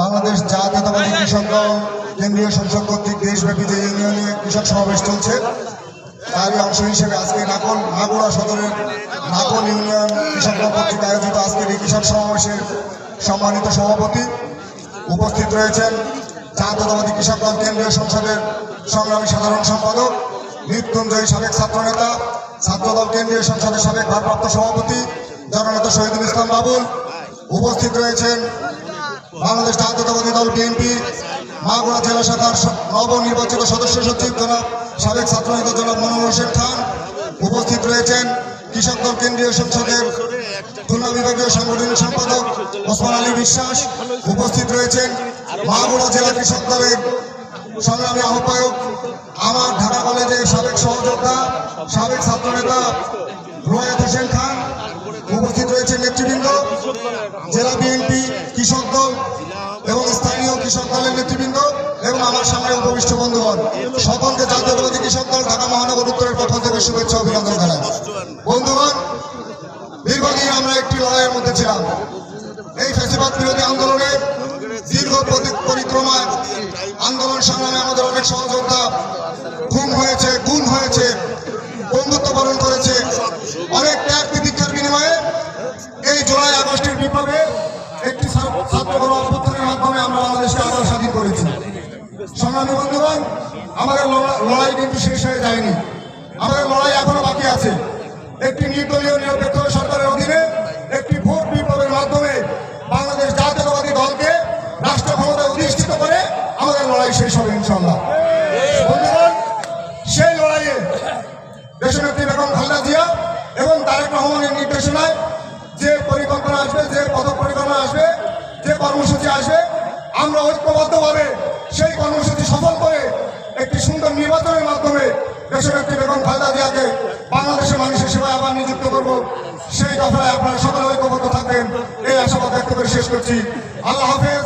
বাংলাদেশ জাতীয়তাবাদী কৃষক দল কেন্দ্রীয় সংসদ কর্তৃক দেশব্যাপী যে ইউনিয়নে কৃষক সমাবেশ চলছে তারই অংশ হিসেবে আজকে মাগুরা সদরের নাকল ইউনিয়ন কৃষক দল কর্তৃক আয়োজিত আজকের এই কৃষক সমাবেশের সম্মানিত সভাপতি উপস্থিত রয়েছেন জাতীয়তাবাদী কৃষক দল কেন্দ্রীয় সংসদের সংগ্রামী সাধারণ সম্পাদক মৃত্যুঞ্জয়ী সাবেক ছাত্রনেতা ছাত্রদল কেন্দ্রীয় সংসদের সাবেক ভারপ্রাপ্ত সভাপতি জননেতা শহীদুল ইসলাম বাবুল। উপস্থিত রয়েছেন বাংলাদেশ জাতীয়তাবাদী দল বিএনপি মাগুরা জেলা শাখার নবনির্বাচিত সদস্য সচিব জনাব সাবেক ছাত্রনেতা জনাব মনোহর হোসেন খান। উপস্থিত রয়েছেন কৃষক দল কেন্দ্রীয় সংসদের খুলনা বিভাগীয় সাংগঠনিক সম্পাদক ওসমান আলী বিশ্বাস। উপস্থিত রয়েছেন মাগুরা জেলা কৃষক দলের সংগ্রামী আহ্বায়ক আমার ঢাকা কলেজের সাবেক সহযোদ্ধা সাবেক ছাত্রনেতা রোয়ায়েত হোসেন খান। উপস্থিত রয়েছে নেতৃবৃন্দ জেলা বিএনপি কৃষক দল এবং স্থানীয় কৃষক দলের নেতৃবৃন্দ এবং আমার সামনে উপবিষ্ট বন্ধুগণ, সকলকে জাতীয়তাবাদী কৃষক দল ঢাকা মহানগর উত্তরের পক্ষ থেকে শুভেচ্ছা অভিনন্দন জানাই। বন্ধুগণ, দীর্ঘদিন আমরা একটি লড়াইয়ের মধ্যে ছিলাম। এই ফ্যাসিবাদ বিরোধী আন্দোলনের দীর্ঘ পরিক্রমায় আন্দোলন সংগ্রামে আমাদের অনেক সহযোদ্ধা খুন হয়েছে, গুণ হয়েছে, বন্ধুত্ব বরণ করেছে। অনেক ত্যাগ তিতিক্ষার বিনিময়ে এই জুলাই আগস্টের বিপ্লবে একটি ছাত্র গণ অভ্যুত্থানের মাধ্যমে আমরা বাংলাদেশকে আবার স্বাধীন করেছি। সংগ্রামী বন্ধুগণ, আমাদের লড়াই কিন্তু শেষ হয়ে যায়নি, আমাদের লড়াই এখনো বাকি আছে। একটি নির্দলীয় নিরপেক্ষ সরকারের অধীনে একটি ভোট বিপ্লবের মাধ্যমে বাংলাদেশ জাতীয়তাবাদী দলকে রাষ্ট্র ক্ষমতায় অধিষ্ঠিত করে আমাদের লড়াই শেষ হবে ইনশাআল্লাহ। বন্ধুগণ, সেই লড়াইয়ে দেশনেত্রী বেগম খালেদা জিয়া এবং তারেক রহমানের নির্দেশনায় যে পরিকল্পনা আসবে, যে পথ পরিকল্পনা আসবে, যে কর্মসূচি আসবে, আমরা ঐক্যবদ্ধভাবে সেই কর্মসূচি সফল করে একটি সুন্দর নির্বাচনের মাধ্যমে দেশনেত্রী বেগম খালেদা জিয়াকে বাংলাদেশের মানুষের সেবায় আবার নিযুক্ত করব। সেই দফায় আপনারা সকলে ঐক্যবদ্ধ থাকবেন এই আশাবাদ ব্যক্ত করে শেষ করছি। আল্লাহ হাফেজ।